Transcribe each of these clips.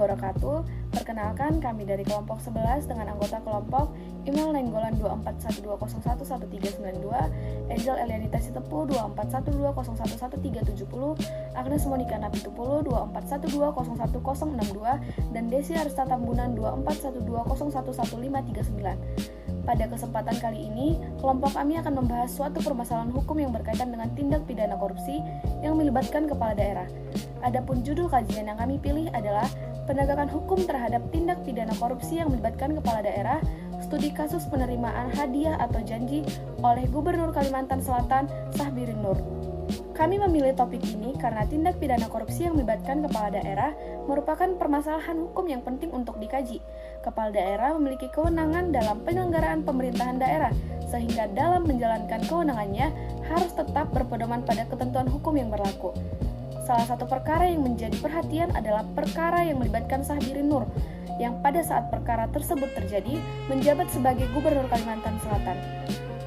wabarakatuh. Perkenalkan, kami dari kelompok 11 dengan anggota kelompok Imel Nenggolan 2412011392, Angel Elianita Sitepu 2412011370, Agnes Monika Napitupulu 2412011062, dan Desi Arista Tambunan 2412011539. Pada kesempatan kali ini, kelompok kami akan membahas suatu permasalahan hukum yang berkaitan dengan tindak pidana korupsi yang melibatkan kepala daerah. Adapun judul kajian yang kami pilih adalah Penegakan Hukum Terhadap Tindak Pidana Korupsi yang Melibatkan Kepala Daerah, Studi Kasus Penerimaan Hadiah atau Janji oleh Gubernur Kalimantan Selatan, Sahbirin Nur. Kami memilih topik ini karena tindak pidana korupsi yang melibatkan kepala daerah merupakan permasalahan hukum yang penting untuk dikaji. Kepala daerah memiliki kewenangan dalam penyelenggaraan pemerintahan daerah, sehingga dalam menjalankan kewenangannya harus tetap berpedoman pada ketentuan hukum yang berlaku. Salah satu perkara yang menjadi perhatian adalah perkara yang melibatkan Sahbirin Nur, yang pada saat perkara tersebut terjadi menjabat sebagai Gubernur Kalimantan Selatan.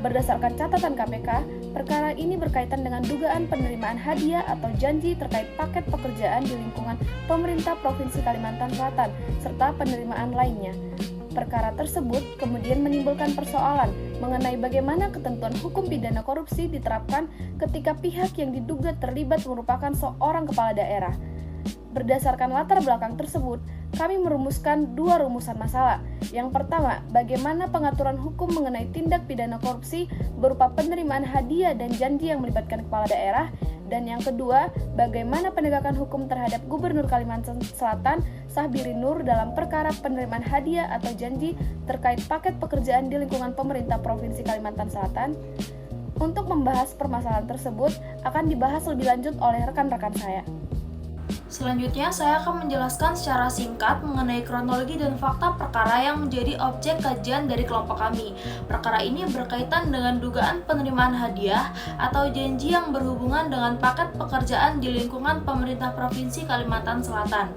Berdasarkan catatan KPK, perkara ini berkaitan dengan dugaan penerimaan hadiah atau janji terkait paket pekerjaan di lingkungan pemerintah Provinsi Kalimantan Selatan, serta penerimaan lainnya. Perkara tersebut kemudian menimbulkan persoalan mengenai bagaimana ketentuan hukum pidana korupsi diterapkan ketika pihak yang diduga terlibat merupakan seorang kepala daerah. Berdasarkan latar belakang tersebut, kami merumuskan dua rumusan masalah. Yang pertama, bagaimana pengaturan hukum mengenai tindak pidana korupsi berupa penerimaan hadiah dan janji yang melibatkan kepala daerah. Dan yang kedua, bagaimana penegakan hukum terhadap Gubernur Kalimantan Selatan, Sahbirin Nur dalam perkara penerimaan hadiah atau janji terkait paket pekerjaan di lingkungan pemerintah Provinsi Kalimantan Selatan. Untuk membahas permasalahan tersebut, akan dibahas lebih lanjut oleh rekan-rekan saya. Selanjutnya, saya akan menjelaskan secara singkat mengenai kronologi dan fakta perkara yang menjadi objek kajian dari kelompok kami. Perkara ini berkaitan dengan dugaan penerimaan hadiah atau janji yang berhubungan dengan paket pekerjaan di lingkungan pemerintah Provinsi Kalimantan Selatan.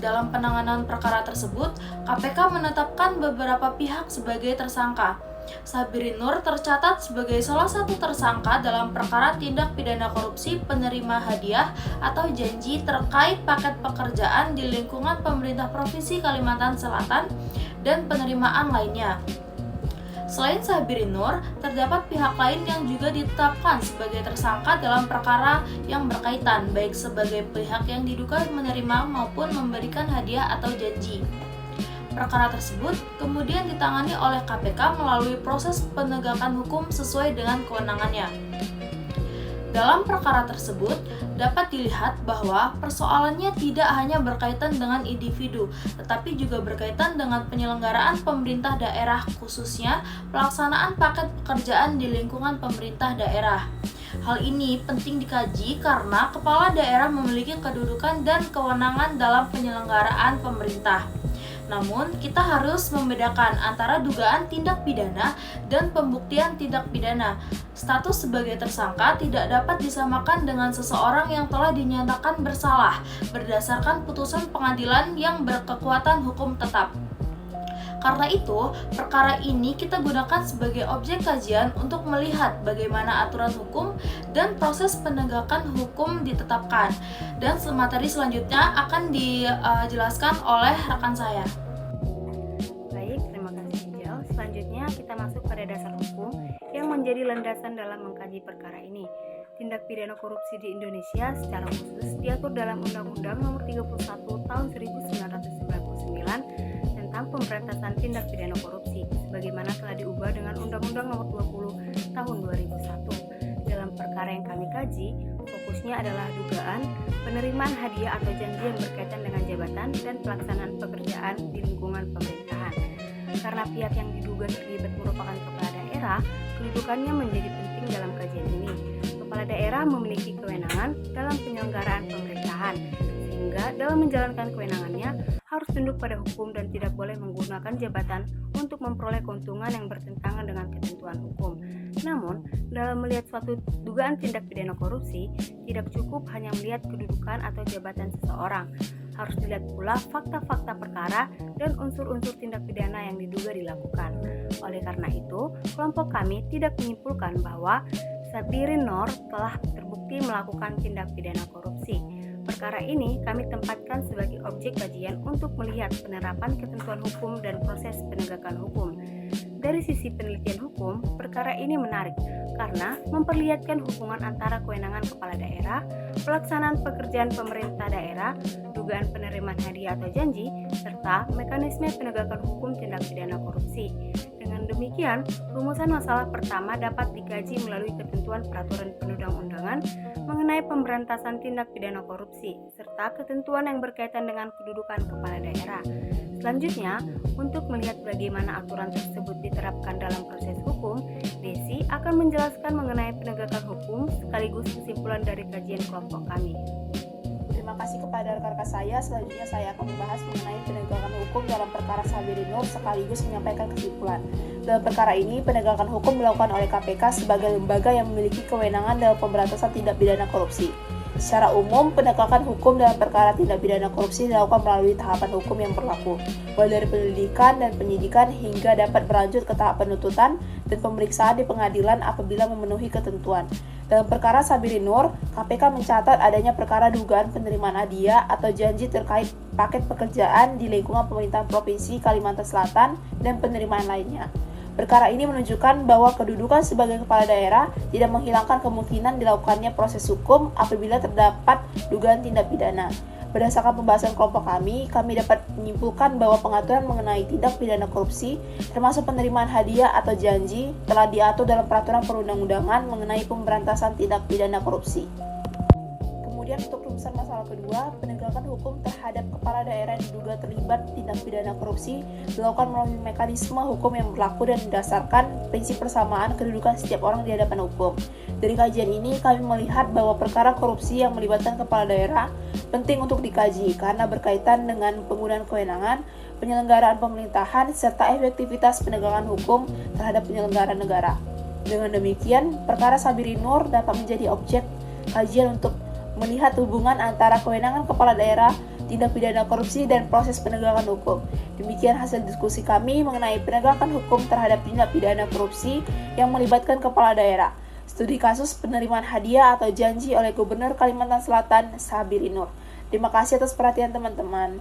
Dalam penanganan perkara tersebut, KPK menetapkan beberapa pihak sebagai tersangka. Sahbirin Nur tercatat sebagai salah satu tersangka dalam perkara tindak pidana korupsi penerima hadiah atau janji terkait paket pekerjaan di lingkungan pemerintah Provinsi Kalimantan Selatan dan penerimaan lainnya. Selain Sahbirin Nur, terdapat pihak lain yang juga ditetapkan sebagai tersangka dalam perkara yang berkaitan, baik sebagai pihak yang diduga menerima maupun memberikan hadiah atau janji. Perkara tersebut kemudian ditangani oleh KPK melalui proses penegakan hukum sesuai dengan kewenangannya. Dalam perkara tersebut, dapat dilihat bahwa persoalannya tidak hanya berkaitan dengan individu, tetapi juga berkaitan dengan penyelenggaraan pemerintah daerah, khususnya pelaksanaan paket pekerjaan di lingkungan pemerintah daerah. Hal ini penting dikaji karena kepala daerah memiliki kedudukan dan kewenangan dalam penyelenggaraan pemerintah. Namun, kita harus membedakan antara dugaan tindak pidana dan pembuktian tindak pidana. Status sebagai tersangka tidak dapat disamakan dengan seseorang yang telah dinyatakan bersalah berdasarkan putusan pengadilan yang berkekuatan hukum tetap. Karena itu, perkara ini kita gunakan sebagai objek kajian untuk melihat bagaimana aturan hukum dan proses penegakan hukum ditetapkan. Dan materi selanjutnya akan dijelaskan oleh rekan saya. Baik, terima kasih Angel. Selanjutnya kita masuk pada dasar hukum yang menjadi landasan dalam mengkaji perkara ini. Tindak pidana korupsi di Indonesia secara khusus diatur dalam Undang-Undang Nomor 31 Tahun 1999 tentang pemberantasan tindak pidana korupsi, sebagaimana telah diubah dengan Undang-Undang Nomor 20 Tahun 2001. Dalam perkara yang kami kaji, fokusnya adalah dugaan penerimaan hadiah atau janji yang berkaitan dengan jabatan dan pelaksanaan pekerjaan di lingkungan pemerintahan. Karena pihak yang diduga terlibat merupakan kepala daerah, kedudukannya menjadi penting dalam kajian ini. Kepala daerah memiliki kewenangan dalam penyelenggaraan pemerintahan, sehingga dalam menjalankan kewenangannya harus tunduk pada hukum dan tidak boleh menggunakan jabatan untuk memperoleh keuntungan yang bertentangan dengan ketentuan hukum. Namun, dalam melihat suatu dugaan tindak pidana korupsi, tidak cukup hanya melihat kedudukan atau jabatan seseorang. Harus dilihat pula fakta-fakta perkara dan unsur-unsur tindak pidana yang diduga dilakukan. Oleh karena itu, kelompok kami tidak menyimpulkan bahwa Sahbirin Nur telah terbukti melakukan tindak pidana korupsi. Perkara ini kami tempatkan sebagai objek kajian untuk melihat penerapan ketentuan hukum dan proses penegakan hukum. Dari sisi penelitian hukum, perkara ini menarik karena memperlihatkan hubungan antara kewenangan kepala daerah, pelaksanaan pekerjaan pemerintah daerah, dugaan penerimaan hadiah atau janji, serta mekanisme penegakan hukum tindak pidana korupsi. Dengan demikian, rumusan masalah pertama dapat dikaji melalui ketentuan peraturan perundang-undangan mengenai pemberantasan tindak pidana korupsi, serta ketentuan yang berkaitan dengan kedudukan kepala daerah. Selanjutnya, untuk melihat bagaimana aturan tersebut diterapkan dalam proses hukum, Desi akan menjelaskan mengenai penegakan hukum sekaligus kesimpulan dari kajian kelompok kami. Terima kasih kepada rekan-rekan saya. Selanjutnya saya akan membahas mengenai penegakan hukum dalam perkara Sabiri Nur sekaligus menyampaikan kesimpulan. Dalam perkara ini, penegakan hukum dilakukan oleh KPK sebagai lembaga yang memiliki kewenangan dalam pemberantasan tindak pidana korupsi. Secara umum, penegakan hukum dalam perkara tindak pidana korupsi dilakukan melalui tahapan hukum yang berlaku, mulai dari penyelidikan dan penyidikan hingga dapat berlanjut ke tahap penuntutan dan pemeriksaan di pengadilan apabila memenuhi ketentuan. Dalam perkara Sabiri Nur, KPK mencatat adanya perkara dugaan penerimaan hadiah atau janji terkait paket pekerjaan di lingkungan pemerintahan Provinsi Kalimantan Selatan dan penerimaan lainnya. Perkara ini menunjukkan bahwa kedudukan sebagai kepala daerah tidak menghilangkan kemungkinan dilakukannya proses hukum apabila terdapat dugaan tindak pidana. Berdasarkan pembahasan kelompok kami dapat menyimpulkan bahwa pengaturan mengenai tindak pidana korupsi, termasuk penerimaan hadiah atau janji, telah diatur dalam peraturan perundang-undangan mengenai pemberantasan tindak pidana korupsi. Kemudian untuk rumusan masalah kedua, penegakan hukum terhadap kepala daerah yang diduga terlibat tindak pidana korupsi dilakukan melalui mekanisme hukum yang berlaku dan berdasarkan prinsip persamaan kedudukan setiap orang di hadapan hukum. Dari kajian ini, kami melihat bahwa perkara korupsi yang melibatkan kepala daerah penting untuk dikaji karena berkaitan dengan penggunaan kewenangan, penyelenggaraan pemerintahan, serta efektivitas penegakan hukum terhadap penyelenggara negara. Dengan demikian, perkara Sabiri Nur dapat menjadi objek kajian untuk melihat hubungan antara kewenangan kepala daerah, tindak pidana korupsi, dan proses penegakan hukum. Demikian hasil diskusi kami mengenai penegakan hukum terhadap tindak pidana korupsi yang melibatkan kepala daerah. Studi kasus penerimaan hadiah atau janji oleh Gubernur Kalimantan Selatan, Sabiri Nur. Terima kasih atas perhatian teman-teman.